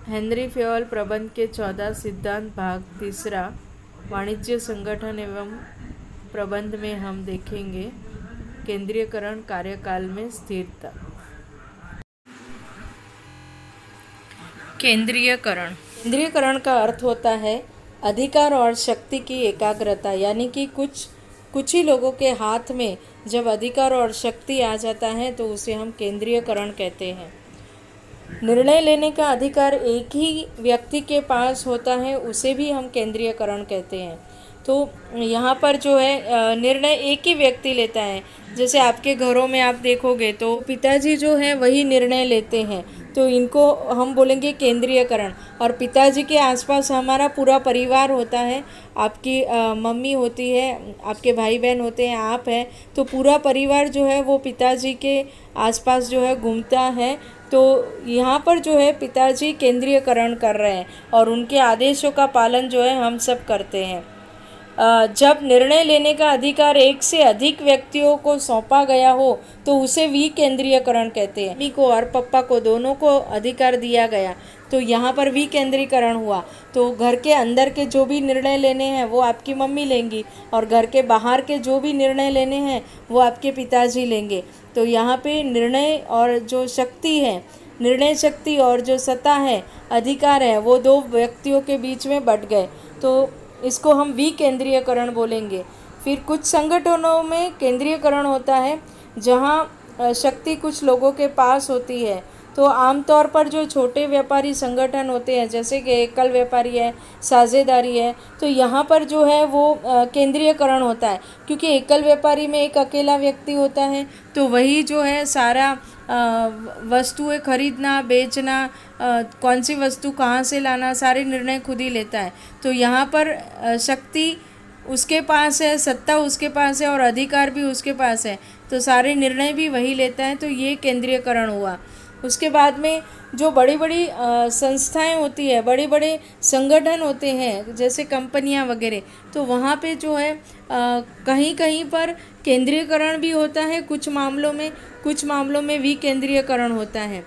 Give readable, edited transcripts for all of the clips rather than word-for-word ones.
Henry Fayol प्रबंध के 14 सिद्धांत भाग तीसरा वाणिज्य संगठन एवं प्रबंध में हम देखेंगे केंद्रीयकरण कार्यकाल में स्थिरता। केंद्रीयकरण का अर्थ होता है अधिकार और शक्ति की एकाग्रता, यानी कि कुछ ही लोगों के हाथ में जब अधिकार और शक्ति आ जाता है तो उसे हम केंद्रीयकरण कहते हैं। निर्णय लेने का अधिकार एक ही व्यक्ति के पास होता है, उसे भी हम केंद्रीयकरण कहते हैं। तो यहाँ पर जो है निर्णय एक ही व्यक्ति लेता है। जैसे आपके घरों में आप देखोगे तो पिताजी जो हैं वही निर्णय लेते हैं, तो इनको हम बोलेंगे केंद्रीयकरण। और पिताजी के आसपास हमारा पूरा परिवार होता है, आपकी मम्मी होती है, आपके भाई बहन होते हैं, आप हैं, तो पूरा परिवार जो है वो पिताजी के आसपास जो है घूमता है। तो यहाँ पर जो है पिताजी केंद्रीयकरण कर रहे हैं और उनके आदेशों का पालन जो है हम सब करते हैं। जब निर्णय लेने का अधिकार एक से अधिक व्यक्तियों को सौंपा गया हो तो उसे विकेंद्रीयकरण कहते हैं। मम्मी को और पापा को दोनों को अधिकार दिया गया तो यहाँ पर विकेंद्रीकरण हुआ। तो घर के अंदर के जो भी निर्णय लेने हैं वो आपकी मम्मी लेंगी और घर के बाहर के जो भी निर्णय लेने हैं वो आपके पिताजी लेंगे। तो यहाँ पे निर्णय और जो शक्ति है, निर्णय शक्ति और जो सत्ता है, अधिकार है, वो दो व्यक्तियों के बीच में बट गए, तो इसको हम विकेंद्रीयकरण बोलेंगे। फिर कुछ संगठनों में केंद्रीयकरण होता है जहाँ शक्ति कुछ लोगों के पास होती है। तो आमतौर पर जो छोटे व्यापारी संगठन होते हैं, जैसे कि एकल व्यापारी है, साझेदारी है, तो यहाँ पर जो है वो केंद्रीयकरण होता है, क्योंकि एकल व्यापारी में एक अकेला व्यक्ति होता है, तो वही जो है सारा वस्तुएं खरीदना, बेचना, कौन सी वस्तु कहाँ से लाना, सारे निर्णय खुद ही लेता है। तो यहाँ पर शक्ति उसके पास है, सत्ता उसके पास है और अधिकार भी उसके पास है, तो सारे निर्णय भी वही लेता है। तो ये केंद्रीयकरण हुआ। उसके बाद में जो बड़ी बड़ी संस्थाएं होती है, बड़े बड़े संगठन होते हैं, जैसे कंपनियां वगैरह, तो वहाँ पे जो है कहीं कहीं पर केंद्रीयकरण भी होता है, कुछ मामलों में विकेंद्रीयकरण होता है।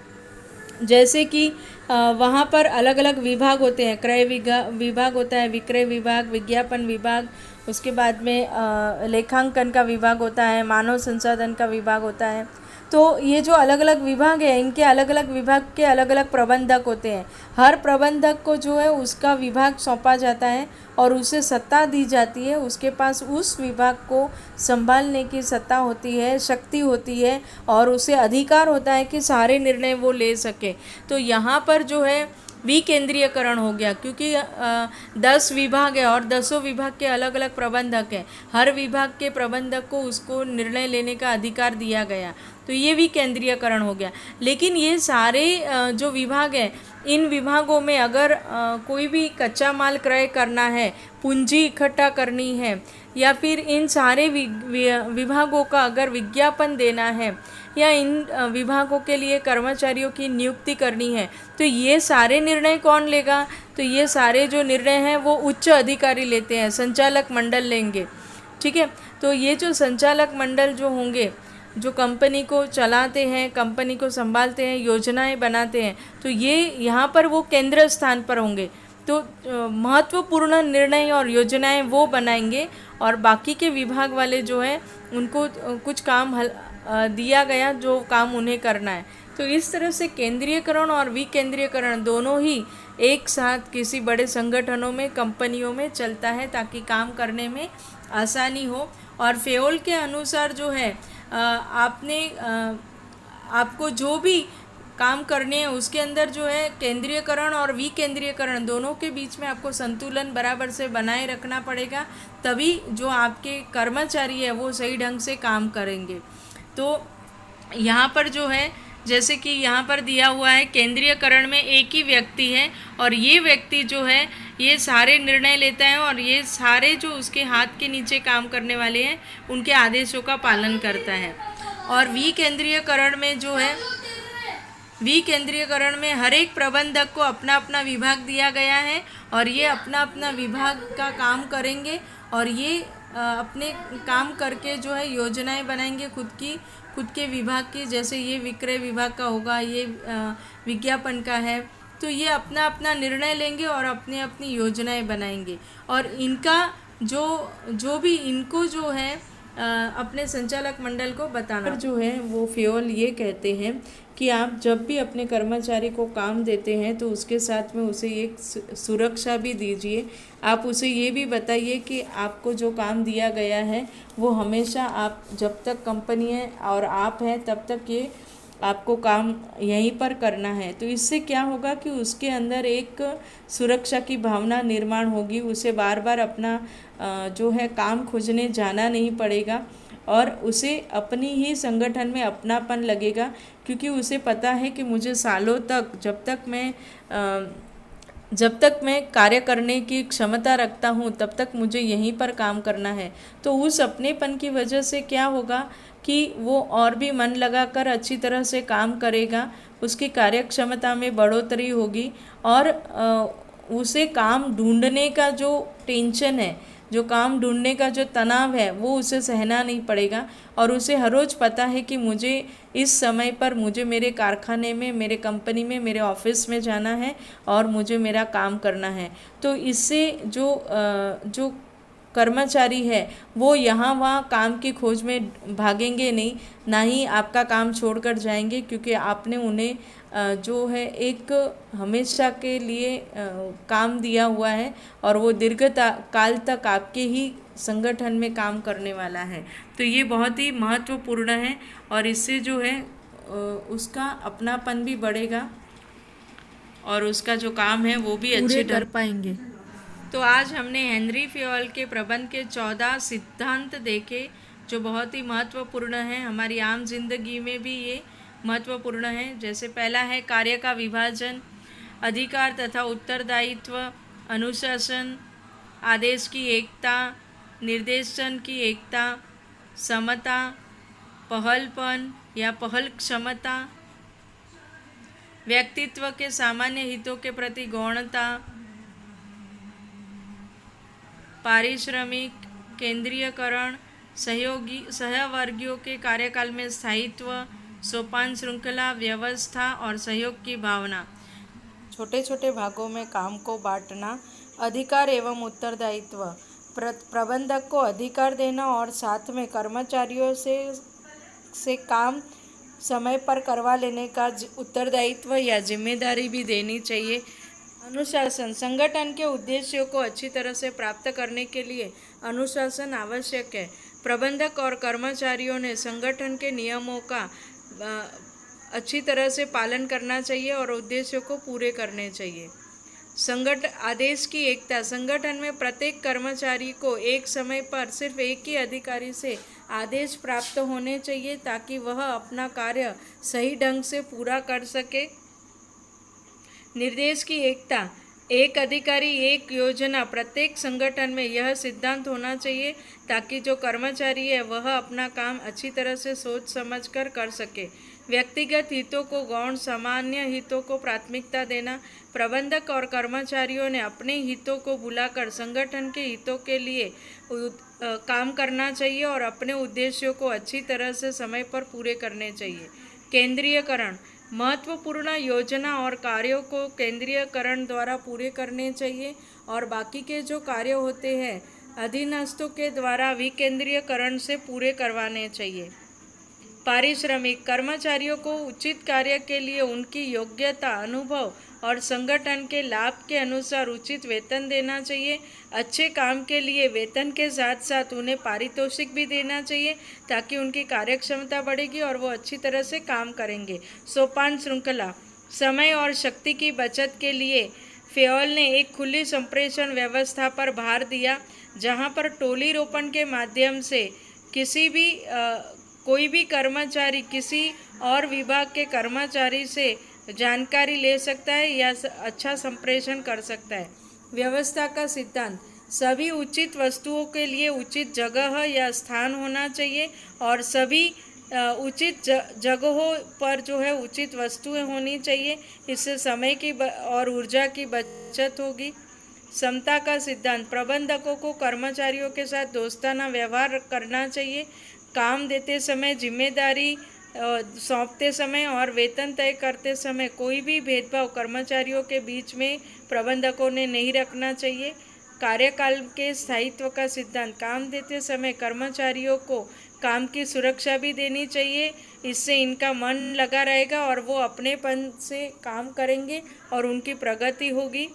जैसे कि वहाँ पर अलग अलग विभाग होते हैं, क्रय विभाग होता है, विक्रय विभाग, विज्ञापन विभाग, उसके बाद में लेखांकन का विभाग होता है, मानव संसाधन का विभाग होता है। तो ये जो अलग अलग विभाग है, इनके अलग अलग विभाग के अलग अलग प्रबंधक होते हैं। हर प्रबंधक को जो है उसका विभाग सौंपा जाता है और उसे सत्ता दी जाती है, उसके पास उस विभाग को संभालने की सत्ता होती है, शक्ति होती है और उसे अधिकार होता है कि सारे निर्णय वो ले सके। तो यहाँ पर जो है विकेंद्रीयकरण हो गया, क्योंकि 10 विभाग है और 10 विभाग के अलग अलग प्रबंधक हैं। हर विभाग के प्रबंधक को उसको निर्णय लेने का अधिकार दिया गया, तो ये विकेंद्रीयकरण हो गया। लेकिन ये सारे जो विभाग हैं, इन विभागों में अगर कोई भी कच्चा माल क्रय करना है, पूंजी इकट्ठा करनी है, या फिर इन सारे विभागों का अगर विज्ञापन देना है, या इन विभागों के लिए कर्मचारियों की नियुक्ति करनी है, तो ये सारे निर्णय कौन लेगा? तो ये सारे जो निर्णय हैं वो उच्च अधिकारी लेते हैं, संचालक मंडल लेंगे। ठीक है, तो ये जो संचालक मंडल जो होंगे, जो कंपनी को चलाते हैं, कंपनी को संभालते हैं, योजनाएं बनाते हैं, तो ये यहाँ पर वो केंद्र स्थान पर होंगे। तो महत्वपूर्ण निर्णय और योजनाएं वो बनाएंगे और बाकी के विभाग वाले जो हैं उनको कुछ काम दिया गया, जो काम उन्हें करना है। तो इस तरह से केंद्रीयकरण और विकेंद्रीयकरण दोनों ही एक साथ किसी बड़े संगठनों में, कंपनियों में चलता है ताकि काम करने में आसानी हो। और फेयल के अनुसार जो है आपको जो भी काम करने हैं उसके अंदर जो है केंद्रीयकरण और विकेंद्रीयकरण दोनों के बीच में आपको संतुलन बराबर से बनाए रखना पड़ेगा, तभी जो आपके कर्मचारी है वो सही ढंग से काम करेंगे। तो यहाँ पर जो है, जैसे कि यहाँ पर दिया हुआ है, केंद्रीयकरण में एक ही व्यक्ति है और ये व्यक्ति जो है ये सारे निर्णय लेता है और ये सारे जो उसके हाथ के नीचे काम करने वाले हैं उनके आदेशों का पालन करता है। और विकेंद्रीयकरण में जो है, विकेंद्रीयकरण में हर एक प्रबंधक को अपना अपना विभाग दिया गया है और ये अपना अपना विभाग का काम करेंगे और ये अपने काम करके जो है योजनाएं बनाएंगे खुद के विभाग की। जैसे ये विक्रय विभाग का होगा, ये विज्ञापन का है, तो ये अपना अपना निर्णय लेंगे और अपनी अपनी योजनाएं बनाएंगे। और इनका जो भी इनको जो है अपने संचालक मंडल को बताना जो है वो फ्योल ये कहते हैं कि आप जब भी अपने कर्मचारी को काम देते हैं तो उसके साथ में उसे एक सुरक्षा भी दीजिए। आप उसे ये भी बताइए कि आपको जो काम दिया गया है वो हमेशा आप जब तक कंपनी है और आप हैं तब तक ये आपको काम यहीं पर करना है। तो इससे क्या होगा कि उसके अंदर एक सुरक्षा की भावना निर्माण होगी। उसे बार बार अपना जो है काम खोजने जाना नहीं पड़ेगा और उसे अपनी ही संगठन में अपनापन लगेगा, क्योंकि उसे पता है कि मुझे सालों तक जब तक मैं कार्य करने की क्षमता रखता हूँ तब तक मुझे यहीं पर काम करना है। तो उस अपनेपन की वजह से क्या होगा कि वो और भी मन लगाकर अच्छी तरह से काम करेगा, उसकी कार्यक्षमता में बढ़ोतरी होगी और उसे काम ढूंढने का जो टेंशन है, जो काम ढूंढने का जो तनाव है वो उसे सहना नहीं पड़ेगा। और उसे हर रोज़ पता है कि मुझे इस समय पर मुझे मेरे कारखाने में, मेरे कंपनी में, मेरे ऑफिस में जाना है और मुझे मेरा काम करना है। तो इससे जो कर्मचारी है वो यहाँ वहाँ काम की खोज में भागेंगे नहीं, ना ही आपका काम छोड़कर जाएंगे, क्योंकि आपने उन्हें जो है एक हमेशा के लिए काम दिया हुआ है और वो काल तक आपके ही संगठन में काम करने वाला है। तो ये बहुत ही महत्वपूर्ण है और इससे जो है उसका अपनापन भी बढ़ेगा और उसका जो काम है वो भी अच्छे कर पाएंगे। तो आज हमने हेनरी फ्योल के प्रबंध के 14 सिद्धांत देखे जो बहुत ही महत्वपूर्ण हैं, हमारी आम जिंदगी में भी ये महत्वपूर्ण है। जैसे पहला है कार्य का विभाजन, अधिकार तथा उत्तरदायित्व, अनुशासन, आदेश की एकता, निर्देशन की एकता, समता, पहलपन या पहल क्षमता, व्यक्तित्व के सामान्य हितों के प्रति गौणता, पारिश्रमिक केंद्रीयकरण, सहवर्गियों के कार्यकाल में स्थायित्व, सोपान श्रृंखला व्यवस्था और सहयोग की भावना। छोटे छोटे भागों में काम को बांटना, अधिकार एवं उत्तरदायित्व, प्रबंधक को अधिकार देना और साथ में कर्मचारियों से काम समय पर करवा लेने का उत्तरदायित्व या जिम्मेदारी भी देनी चाहिए। अनुशासन, संगठन के उद्देश्यों को अच्छी तरह से प्राप्त करने के लिए अनुशासन आवश्यक है। प्रबंधक और कर्मचारियों ने संगठन के नियमों का अच्छी तरह से पालन करना चाहिए और उद्देश्यों को पूरे करने चाहिए। आदेश की एकता, संगठन में प्रत्येक कर्मचारी को एक समय पर सिर्फ एक ही अधिकारी से आदेश प्राप्त होने चाहिए ताकि वह अपना कार्य सही ढंग से पूरा कर सके। निर्देश की एकता, एक अधिकारी एक योजना, प्रत्येक संगठन में यह सिद्धांत होना चाहिए ताकि जो कर्मचारी है वह अपना काम अच्छी तरह से सोच समझकर कर सके। व्यक्तिगत हितों को गौण, सामान्य हितों को प्राथमिकता देना, प्रबंधक और कर्मचारियों ने अपने हितों को भुलाकर संगठन के हितों के लिए काम करना चाहिए और अपने उद्देश्यों को अच्छी तरह से समय पर पूरे करने चाहिए। केंद्रीयकरण, महत्वपूर्ण योजना और कार्यों को केंद्रीयकरण द्वारा पूरे करने चाहिए और बाकी के जो कार्य होते हैं अधीनस्थों के द्वारा विकेंद्रीयकरण से पूरे करवाने चाहिए। पारिश्रमिक, कर्मचारियों को उचित कार्य के लिए उनकी योग्यता, अनुभव और संगठन के लाभ के अनुसार उचित वेतन देना चाहिए। अच्छे काम के लिए वेतन के साथ साथ उन्हें पारितोषिक भी देना चाहिए ताकि उनकी कार्यक्षमता बढ़ेगी और वो अच्छी तरह से काम करेंगे। सोपान श्रृंखला, समय और शक्ति की बचत के लिए फ्योल ने एक खुली संप्रेषण व्यवस्था पर भार दिया, जहां पर टोली रोपण के माध्यम से कोई भी कर्मचारी किसी और विभाग के कर्मचारी से जानकारी ले सकता है या अच्छा संप्रेषण कर सकता है। व्यवस्था का सिद्धांत, सभी उचित वस्तुओं के लिए उचित जगह या स्थान होना चाहिए और सभी उचित जगहों पर जो है उचित वस्तुएं होनी चाहिए। इससे समय की और ऊर्जा की बचत होगी। समता का सिद्धांत, प्रबंधकों को कर्मचारियों के साथ दोस्ताना व्यवहार करना चाहिए। काम देते समय जिम्मेदारी सौंपते समय और वेतन तय करते समय कोई भी भेदभाव कर्मचारियों के बीच में प्रबंधकों ने नहीं रखना चाहिए। कार्यकाल के स्थायित्व का सिद्धांत, काम देते समय कर्मचारियों को काम की सुरक्षा भी देनी चाहिए। इससे इनका मन लगा रहेगा और वो अपनेपन से काम करेंगे और उनकी प्रगति होगी।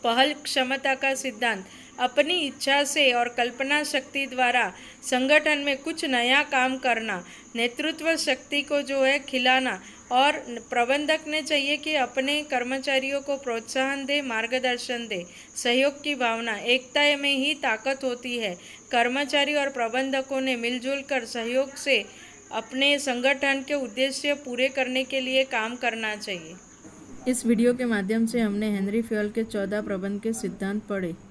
पहल क्षमता का सिद्धांत, अपनी इच्छा से और कल्पना शक्ति द्वारा संगठन में कुछ नया काम करना, नेतृत्व शक्ति को जो है खिलाना, और प्रबंधक ने चाहिए कि अपने कर्मचारियों को प्रोत्साहन दे, मार्गदर्शन दे। सहयोग की भावना, एकता में ही ताकत होती है। कर्मचारी और प्रबंधकों ने मिलजुल कर सहयोग से अपने संगठन के उद्देश्य पूरे करने के लिए काम करना चाहिए। इस वीडियो के माध्यम से हमने हेनरी फ्योल के 14 प्रबंध के सिद्धांत पढ़े।